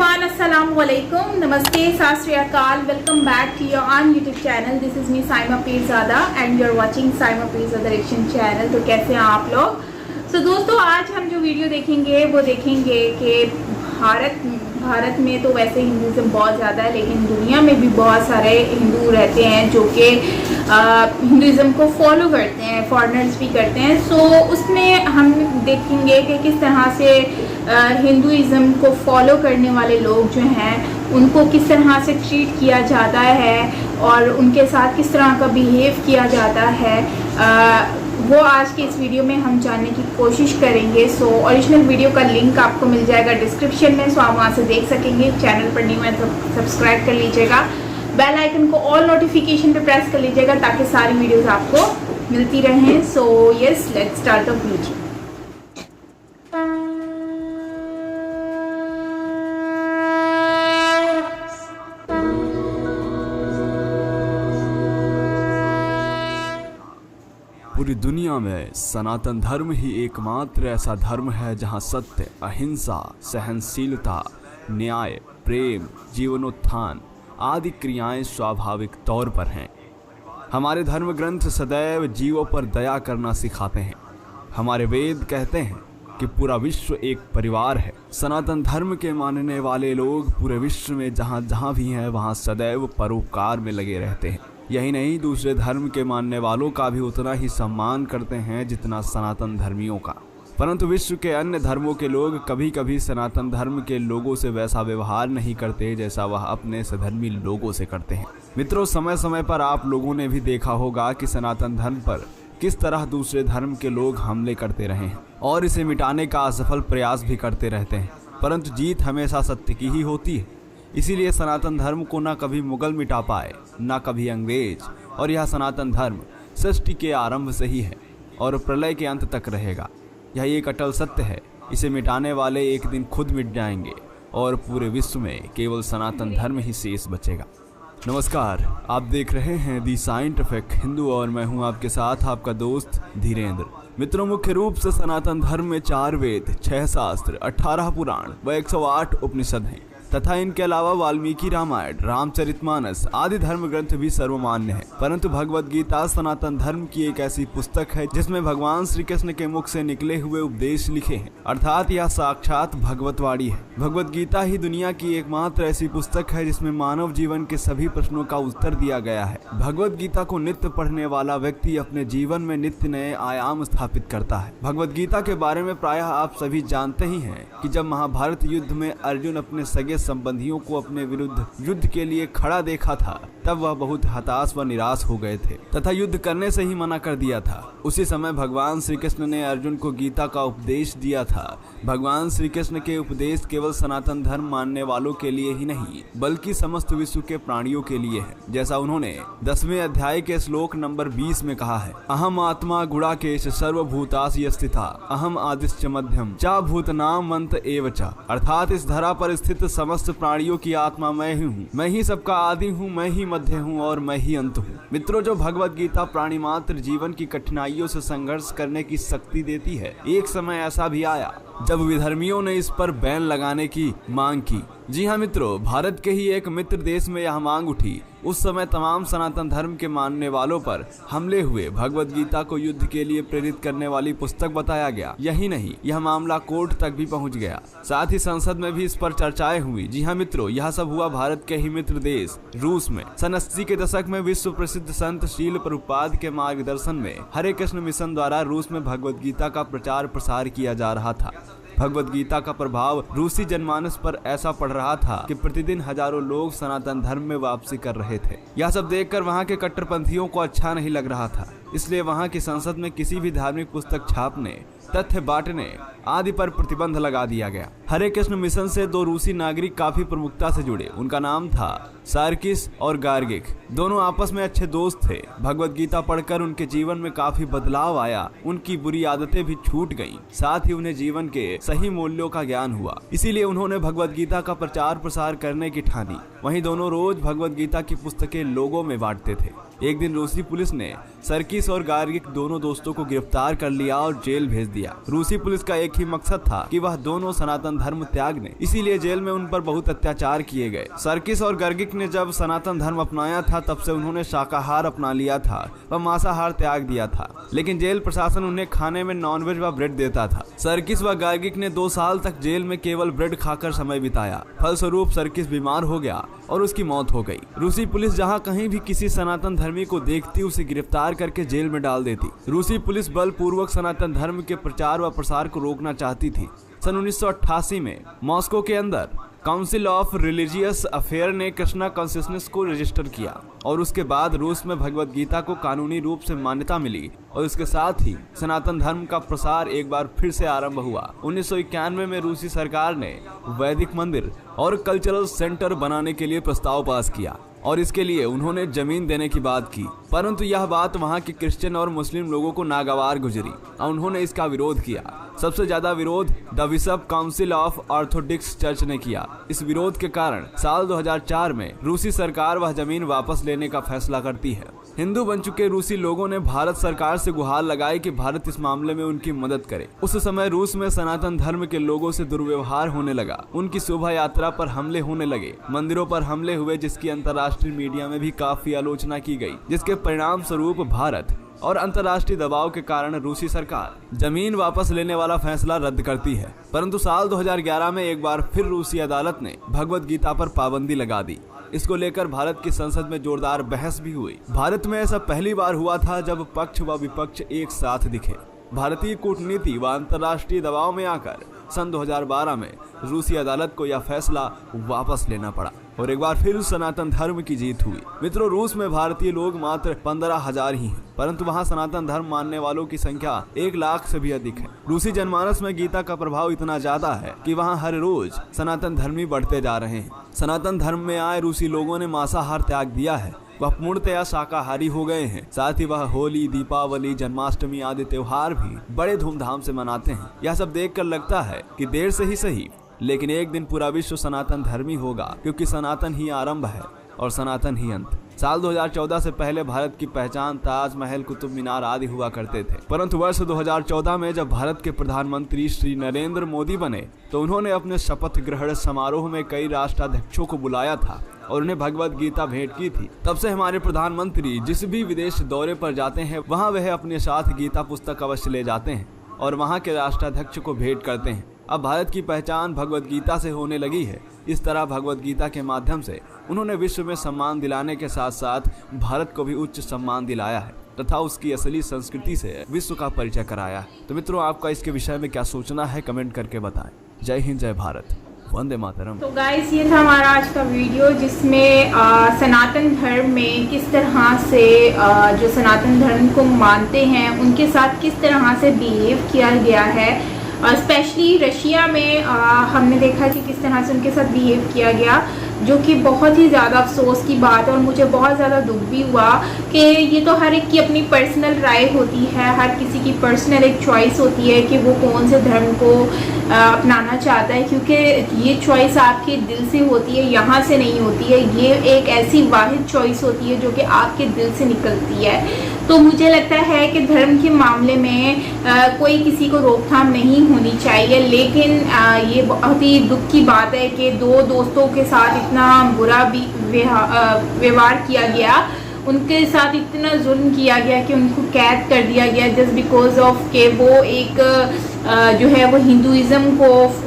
Everyone, अस्सलाम वालेकुम, नमस्ते, सत श्री अकाल। Welcome back to your own YouTube channel. This is me Saima Peerzada and you are watching Saima Peerzada reaction channel. तो कैसे हैं आप लोग? तो दोस्तों, आज हम जो वीडियो देखेंगे वो देखेंगे कि भारत में तो वैसे हिंदुज़म बहुत ज़्यादा है, लेकिन दुनिया में भी बहुत सारे हिंदू रहते हैं जो कि हिंदुज़म को फॉलो करते हैं, फॉरेनर्स भी करते हैं। सो उसमें हम देखेंगे कि किस तरह से हिंदुज़म को फॉलो करने वाले लोग जो हैं उनको किस तरह से ट्रीट किया जाता है और उनके साथ किस तरह का बिहेव किया जाता है, वो आज के इस वीडियो में हम जानने की कोशिश करेंगे। सो ओरिजिनल वीडियो का लिंक आपको मिल जाएगा डिस्क्रिप्शन में, सो आप वहाँ से देख सकेंगे। चैनल पर न्यू है तो सब्सक्राइब कर लीजिएगा, बेल आइकन को ऑल नोटिफिकेशन पे प्रेस कर लीजिएगा ताकि सारी वीडियोस आपको मिलती रहें। So yes, let's start the video. पूरी दुनिया में सनातन धर्म ही एकमात्र ऐसा धर्म है जहां सत्य, अहिंसा, सहनशीलता, न्याय, प्रेम, जीवनोत्थान आदि क्रियाएं स्वाभाविक तौर पर हैं। हमारे धर्म ग्रंथ सदैव जीवों पर दया करना सिखाते हैं। हमारे वेद कहते हैं कि पूरा विश्व एक परिवार है। सनातन धर्म के मानने वाले लोग पूरे विश्व में जहाँ जहाँ भी हैं वहाँ सदैव परोपकार में लगे रहते हैं। यही नहीं, दूसरे धर्म के मानने वालों का भी उतना ही सम्मान करते हैं जितना सनातन धर्मियों का। परंतु विश्व के अन्य धर्मों के लोग कभी कभी सनातन धर्म के लोगों से वैसा व्यवहार नहीं करते जैसा वह अपने सधर्मी लोगों से करते हैं। मित्रों, समय समय पर आप लोगों ने भी देखा होगा कि सनातन धर्म पर किस तरह दूसरे धर्म के लोग हमले करते रहे हैं और इसे मिटाने का असफल प्रयास भी करते रहते हैं, परंतु जीत हमेशा सत्य की ही होती है। इसीलिए सनातन धर्म को ना कभी मुगल मिटा पाए, ना कभी अंग्रेज, और यह सनातन धर्म सृष्टि के आरंभ से ही है और प्रलय के अंत तक रहेगा। यह एक अटल सत्य है। इसे मिटाने वाले एक दिन खुद मिट जाएंगे और पूरे विश्व में केवल सनातन धर्म ही शेष बचेगा। नमस्कार, आप देख रहे हैं दी साइंटिफिक हिंदू और मैं हूं आपके साथ आपका दोस्त धीरेन्द्र। मित्रों, मुख्य रूप से सनातन धर्म में 4 वेद, 6 शास्त्र, 18 पुराण व 108 उपनिषद हैं तथा इनके अलावा वाल्मीकि रामायण, रामचरितमानस आदि धर्म ग्रंथ भी सर्वमान्य है। परंतु भगवद गीता सनातन धर्म की एक ऐसी पुस्तक है जिसमें भगवान श्री कृष्ण के मुख से निकले हुए उपदेश लिखे हैं, अर्थात यह साक्षात भगवतवाणी है। भगवद गीता ही दुनिया की एकमात्र ऐसी पुस्तक है जिसमें मानव जीवन के सभी प्रश्नों का उत्तर दिया गया है। भगवद गीता को नित्य पढ़ने वाला व्यक्ति अपने जीवन में नित्य नए आयाम स्थापित करता है। भगवद गीता के बारे में प्रायः आप सभी जानते ही हैं कि जब महाभारत युद्ध में अर्जुन अपने सगे संबंधियों को अपने विरुद्ध युद्ध के लिए खड़ा देखा था, तब वह बहुत हताश व निराश हो गए थे तथा युद्ध करने से ही मना कर दिया था। उसी समय भगवान श्री कृष्ण ने अर्जुन को गीता का उपदेश दिया था। भगवान श्री कृष्ण के उपदेश केवल सनातन धर्म मानने वालों के लिए ही नहीं बल्कि समस्त विश्व के प्राणियों के लिए है। जैसा उन्होंने 10वें अध्याय के श्लोक नंबर 20 में कहा है, अहम आत्मा गुणाकेश सर्वभूतासि स्थिता अहम आदिश्च मध्यम चा भूतनाम मंत एव च। अर्थात इस धरा पर स्थित समस्त प्राणियों की आत्मा मैं ही हूँ, मैं ही सबका आदि हूँ, मैं ही मध्य हूँ और मैं ही अंत हूँ। मित्रों, जो भगवत गीता प्राणी मात्र जीवन की कठिनाइयों से संघर्ष करने की शक्ति देती है, एक समय ऐसा भी आया जब विधर्मियों ने इस पर बैन लगाने की मांग की। जी हाँ मित्रों, भारत के ही एक मित्र देश में यह मांग उठी। उस समय तमाम सनातन धर्म के मानने वालों पर हमले हुए। भगवद गीता को युद्ध के लिए प्रेरित करने वाली पुस्तक बताया गया। यही नहीं, यह मामला कोर्ट तक भी पहुंच गया। साथ ही संसद में भी इस पर चर्चाएं हुई। जी हाँ मित्रों, यह सब हुआ भारत के ही मित्र देश रूस में। सन 80 के दशक में विश्व प्रसिद्ध संत शील प्रभुपाद के मार्गदर्शन में हरे कृष्ण मिशन द्वारा रूस में भगवद गीता का प्रचार प्रसार किया जा रहा था। भगवद गीता का प्रभाव रूसी जनमानस पर ऐसा पड़ रहा था कि प्रतिदिन हजारों लोग सनातन धर्म में वापसी कर रहे थे। यह सब देखकर वहां के कट्टरपंथियों को अच्छा नहीं लग रहा था। इसलिए वहां की संसद में किसी भी धार्मिक पुस्तक छापने, तथ्य बांटने आदि पर प्रतिबंध लगा दिया गया। हरे कृष्ण मिशन से 2 रूसी नागरिक काफी प्रमुखता से जुड़े। उनका नाम था सार्किस और गार्गिक। दोनों आपस में अच्छे दोस्त थे। भगवद गीता पढ़कर उनके जीवन में काफी बदलाव आया। उनकी बुरी आदतें भी छूट गईं। साथ ही उन्हें जीवन के सही मूल्यों का ज्ञान हुआ। इसीलिए उन्होंने भगवद गीता का प्रचार प्रसार करने की ठानी। वहीं दोनों रोज भगवद गीता की पुस्तकें लोगों में बांटते थे। एक दिन रूसी पुलिस ने सर्किस और गार्गिक दोनों दोस्तों को गिरफ्तार कर लिया और जेल भेज दिया। दिया। रूसी पुलिस का एक ही मकसद था कि वह दोनों सनातन धर्म त्याग दें, इसीलिए जेल में उन पर बहुत अत्याचार किए गए। सर्किस और गर्गिक ने जब सनातन धर्म अपनाया था तब से उन्होंने शाकाहार अपना लिया था व मांसाहार त्याग दिया था, लेकिन जेल प्रशासन उन्हें खाने में नॉनवेज व ब्रेड देता था। सर्किस व गर्गिक ने 2 साल तक जेल में केवल ब्रेड खाकर समय बिताया। फलस्वरूप सर्किस बीमार हो गया और उसकी मौत हो गई। रूसी पुलिस जहां कहीं भी किसी सनातन धर्मी को देखती उसे गिरफ्तार करके जेल में डाल देती। रूसी पुलिस बलपूर्वक सनातन धर्म के प्रचार व प्रसार को रोकना चाहती थी। सन 1988 में मॉस्को के अंदर काउंसिल ऑफ रिलीजियस अफेयर ने कृष्णा कॉन्शियसनेस को रजिस्टर किया और उसके बाद रूस में भगवद गीता को कानूनी रूप से मान्यता मिली और उसके साथ ही सनातन धर्म का प्रसार एक बार फिर से आरंभ हुआ। 1991 में रूसी सरकार ने वैदिक मंदिर और कल्चरल सेंटर बनाने के लिए प्रस्ताव पास किया और इसके लिए उन्होंने जमीन देने की बात की, परंतु यह बात वहां के क्रिश्चियन और मुस्लिम लोगों को नागवार गुजरी और उन्होंने इसका विरोध किया। सबसे ज्यादा विरोध the bishop council of Orthodox church ने किया। इस विरोध के कारण साल 2004 में रूसी सरकार वह जमीन वापस लेने का फैसला करती है। हिंदू बन चुके रूसी लोगों ने भारत सरकार से गुहार लगाई कि भारत इस मामले में उनकी मदद करे। उस समय रूस में सनातन धर्म के लोगों से दुर्व्यवहार होने लगा, उनकी शोभा यात्रा पर हमले होने लगे, मंदिरों पर हमले हुए, जिसकी अंतर्राष्ट्रीय मीडिया में भी काफी आलोचना की गई, जिसके परिणाम स्वरूप भारत और अंतर्राष्ट्रीय दबाव के कारण रूसी सरकार जमीन वापस लेने वाला फैसला रद्द करती है। परंतु साल 2011 में एक बार फिर रूसी अदालत ने भगवद गीता पर पाबंदी लगा दी। इसको लेकर भारत की संसद में जोरदार बहस भी हुई। भारत में ऐसा पहली बार हुआ था जब पक्ष व विपक्ष एक साथ दिखे। भारतीय कूटनीति व अंतर्राष्ट्रीय दबाव में आकर सन 2012 में रूसी अदालत को यह फैसला वापस लेना पड़ा और एक बार फिर सनातन धर्म की जीत हुई। मित्रों, रूस में भारतीय लोग मात्र 15,000 ही हैं, परंतु वहां सनातन धर्म मानने वालों की संख्या 1 लाख से भी अधिक है। रूसी जनमानस में गीता का प्रभाव इतना ज्यादा है कि वहां हर रोज सनातन धर्मी बढ़ते जा रहे हैं। सनातन धर्म में आए रूसी लोगों ने मांसाहार त्याग दिया है, वह पूर्णतया शाकाहारी हो गए हैं। साथ ही वह होली, दीपावली, जन्माष्टमी आदि त्योहार भी बड़े धूमधाम से मनाते हैं। यह सब देखकर लगता है कि देर से ही सही, लेकिन एक दिन पूरा विश्व सनातन धर्मी होगा, क्योंकि सनातन ही आरंभ है और सनातन ही अंत। साल 2014 से पहले भारत की पहचान ताजमहल, कुतुब मीनार आदि हुआ करते थे, परंतु वर्ष 2014 में जब भारत के प्रधानमंत्री श्री नरेंद्र मोदी बने तो उन्होंने अपने शपथ ग्रहण समारोह में कई राष्ट्राध्यक्षों को बुलाया था और उन्हें भगवद गीता भेंट की थी। तब से हमारे प्रधानमंत्री जिस भी विदेश दौरे पर जाते हैं वहां वह अपने साथ गीता पुस्तक अवश्य ले जाते हैं और वहां के राष्ट्राध्यक्ष को भेंट करते हैं। अब भारत की पहचान भगवद गीता से होने लगी है। इस तरह भगवद गीता के माध्यम से उन्होंने विश्व में सम्मान दिलाने के साथ साथ भारत को भी उच्च सम्मान दिलाया है तथा उसकी असली संस्कृति से विश्व का परिचय कराया है। तो मित्रों, आपका इसके विषय में क्या सोचना है, कमेंट करके बताएं। जय हिंद, जय भारत, वंदे मातरम। तो गाइस, ये था हमारा आज का वीडियो जिसमें सनातन धर्म में किस तरह से जो सनातन धर्म को मानते हैं उनके साथ किस तरह से बिहेव किया गया है। स्पेशली रशिया में हमने देखा कि किस तरह से उनके साथ बिहेव किया गया, जो कि बहुत ही ज़्यादा अफसोस की बात है और मुझे बहुत ज़्यादा दुख भी हुआ कि ये तो हर एक की अपनी पर्सनल राय होती है, हर किसी की पर्सनल एक चॉइस होती है कि वो कौन से धर्म को अपनाना चाहता है, क्योंकि ये चॉइस आपके दिल से होती है, यहाँ से नहीं होती है। ये एक ऐसी वाहिद चॉइस होती है जो कि आपके दिल से निकलती है। तो मुझे लगता है कि धर्म के मामले में कोई किसी को रोकथाम नहीं होनी चाहिए, लेकिन ये बहुत ही दुख की बात है कि 2 दोस्तों के साथ इतना बुरा व्यवहार किया गया, उनके साथ इतना जुल्म किया गया कि उनको कैद कर दिया गया जस्ट बिकॉज ऑफ के वो एक जो है वो हिंदुइज़्म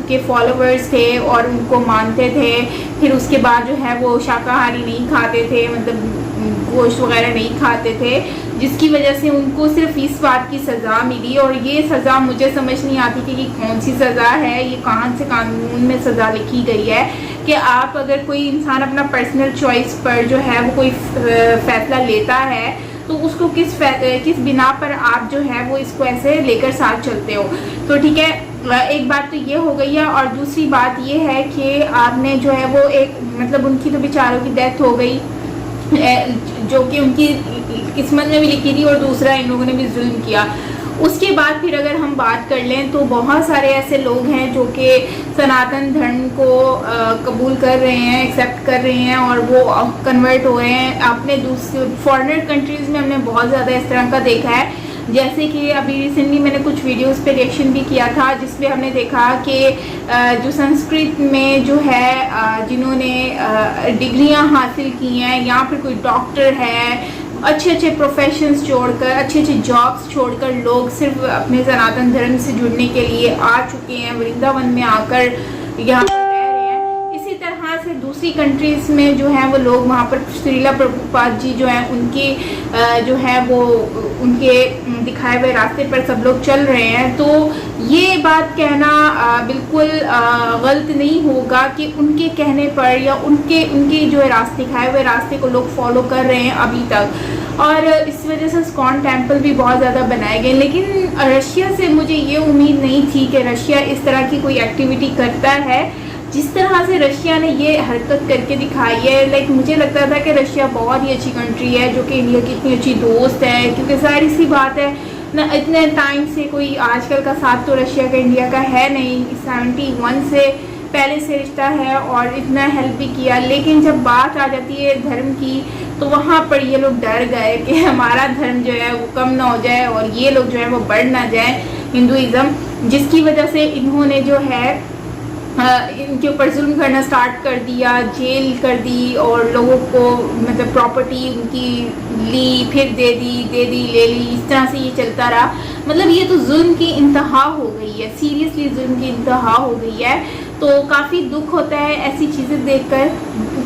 के फॉलोअर्स थे और उनको मानते थे। फिर उसके बाद जो है वो शाकाहारी नहीं खाते थे, मतलब गोश्त वगैरह नहीं खाते थे, जिसकी वजह से उनको सिर्फ इस बात की सज़ा मिली। और ये सज़ा मुझे समझ नहीं आती कि ये कौन सी सज़ा है, ये कहाँ से कानून में सज़ा लिखी गई है कि आप अगर कोई इंसान अपना पर्सनल चॉइस पर जो है वो कोई फैसला लेता है तो उसको किस बिना पर आप जो है वो इसको ऐसे लेकर साथ चलते हो। तो ठीक है, एक बात तो ये हो गई है। और दूसरी बात ये है कि आपने जो है वो एक मतलब उनकी तो बेचारों की डेथ हो गई जो कि उनकी किस्मत में भी लिखी थी, और दूसरा इन लोगों ने भी जुल्म किया। उसके बाद फिर अगर हम बात कर लें तो बहुत सारे ऐसे लोग हैं जो कि सनातन धर्म को कबूल कर रहे हैं, एक्सेप्ट कर रहे हैं और वो कन्वर्ट हो रहे हैं। अपने दूसरे फॉरेनर कंट्रीज़ में हमने बहुत ज़्यादा इस तरह का देखा है जैसे कि अभी रिसेंटली मैंने कुछ वीडियोस पे रिएक्शन भी किया था, जिसमें हमने देखा कि जो संस्कृत में जो है जिन्होंने डिग्रियां हासिल की हैं या फिर कोई डॉक्टर है, अच्छे अच्छे प्रोफेशंस छोड़कर, अच्छे अच्छे जॉब्स छोड़कर लोग सिर्फ अपने सनातन धर्म से जुड़ने के लिए आ चुके हैं, वृंदावन में आकर यहाँ पर रह रहे हैं। इसी तरह से दूसरी कंट्रीज़ में जो है वो लोग वहाँ पर श्रीला प्रभुपाद जी जो है उनके जो है वो उनके दिखाए हुए रास्ते पर सब लोग चल रहे हैं। तो ये बात कहना बिल्कुल गलत नहीं होगा कि उनके कहने पर या उनके जो है रास्ते दिखाए हुए रास्ते को लोग फॉलो कर रहे हैं अभी तक। और इस वजह से इस्कॉन टेम्पल भी बहुत ज़्यादा बनाए गए। लेकिन रशिया से मुझे ये उम्मीद नहीं थी कि रशिया इस तरह की कोई एक्टिविटी करता है। जिस तरह से रशिया ने ये हरकत करके दिखाई है, लाइक मुझे लगता था कि रशिया बहुत ही अच्छी कंट्री है जो कि इंडिया की इतनी अच्छी दोस्त है, क्योंकि सारी सी बात है ना, इतने टाइम से कोई आजकल का साथ तो रशिया का इंडिया का है नहीं, 71 से पहले से रिश्ता है और इतना हेल्प भी किया। लेकिन जब बात आ जाती है धर्म की तो वहाँ पर ये लोग डर गए कि हमारा धर्म जो है वो कम ना हो जाए और ये लोग जो है वो बढ़ ना जाए, हिंदुइज़्म, जिसकी वजह से इन्होंने जो है इनके ऊपर जुल्म करना स्टार्ट कर दिया, जेल कर दी और लोगों को मतलब प्रॉपर्टी उनकी ली, फिर दे दी, ले ली, इस तरह से ये चलता रहा। मतलब ये तो जुल्म की इंतहा हो गई है, सीरियसली जुल्म की इंतहा हो गई है। तो काफ़ी दुख होता है ऐसी चीज़ें देखकर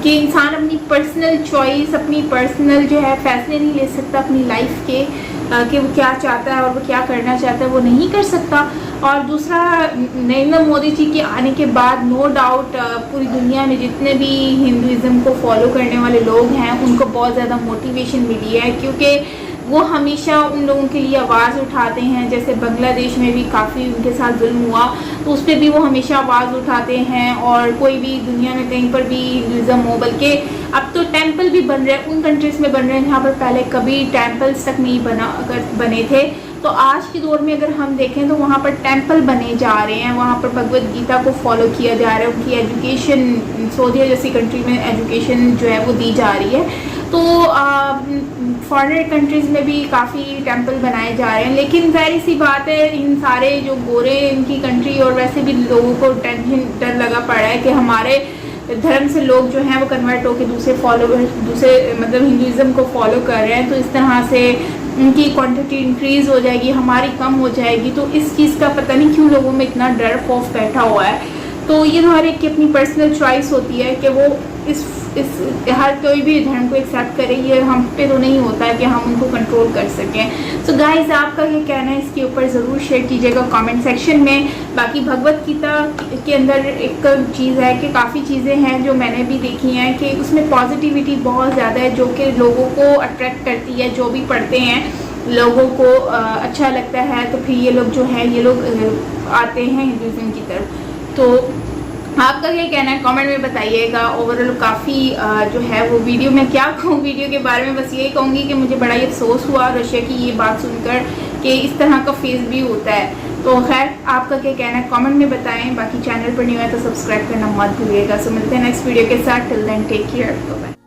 कि इंसान अपनी पर्सनल चॉइस, अपनी पर्सनल जो है फैसले नहीं ले सकता अपनी लाइफ के कि वो क्या चाहता है और वो क्या करना चाहता है, वो नहीं कर सकता। और दूसरा, नरेंद्र मोदी जी के आने के बाद नो डाउट पूरी दुनिया में जितने भी हिंदुइज़्म को फॉलो करने वाले लोग हैं उनको बहुत ज़्यादा मोटिवेशन मिली है, क्योंकि वो हमेशा उन लोगों के लिए आवाज़ उठाते हैं। जैसे बांग्लादेश में भी काफ़ी उनके साथ जुल्म हुआ तो उस पर भी वो हमेशा आवाज़ उठाते हैं। और कोई भी दुनिया में कहीं पर भी हिंदुइज़्म हो, बल्कि अब तो टेंपल भी बन रहे हैं उन कंट्रीज़ में, बन रहे हैं जहाँ पर पहले कभी टेंपल्स तक नहीं बने थे। तो आज के दौर में अगर हम देखें तो वहाँ पर टेंपल बने जा रहे हैं, वहाँ पर भगवद गीता को फॉलो किया जा रहा है, उनकी एजुकेशन सऊदी जैसी कंट्री में एजुकेशन जो है वो दी जा रही है। तो फॉरेन कंट्रीज़ में भी काफ़ी टेंपल बनाए जा रहे हैं। लेकिन जाहिर सी बात है इन सारे जो गोरे इनकी कंट्री और वैसे भी लोगों को डर लगा पड़ा है कि हमारे धर्म से लोग जो हैं वो कन्वर्ट होकर दूसरे मतलब हिंदुइज़्म को फॉलो कर रहे हैं। तो इस तरह से उनकी क्वांटिटी इंक्रीज़ हो जाएगी, हमारी कम हो जाएगी। तो इस चीज़ का पता नहीं क्यों लोगों में इतना डर खौफ बैठा हुआ है। तो ये तो हर एक की अपनी पर्सनल चॉइस होती है कि वो इस हर कोई भी धर्म को एक्सेप्ट करे। ये हम पे तो नहीं होता है कि हम उनको कंट्रोल कर सकें। सो गाइस, आपका ये कहना है इसके ऊपर ज़रूर शेयर कीजिएगा कमेंट सेक्शन में। बाकी भगवत गीता के अंदर एक चीज़ है कि काफ़ी चीज़ें हैं जो मैंने भी देखी हैं कि उसमें पॉजिटिविटी बहुत ज़्यादा है, जो कि लोगों को अट्रैक्ट करती है। जो भी पढ़ते हैं लोगों को अच्छा लगता है, तो फिर ये लोग जो है ये लोग आते हैं हिंदुइज़्म की तरफ। तो आपका क्या कहना है कमेंट में बताइएगा। ओवरऑल काफ़ी जो है वो वीडियो में क्या कहूँ, वीडियो के बारे में बस यही कहूँगी कि मुझे बड़ा ही अफसोस हुआ रशिया की ये बात सुनकर कि इस तरह का फेस भी होता है। तो खैर, आपका क्या कहना है कमेंट में बताएं। बाकी चैनल पर नहीं हुआ तो सब्सक्राइब करना मत भूलिएगा। सो मिलते हैं नेक्स्ट वीडियो के साथ। Till then take care, bye.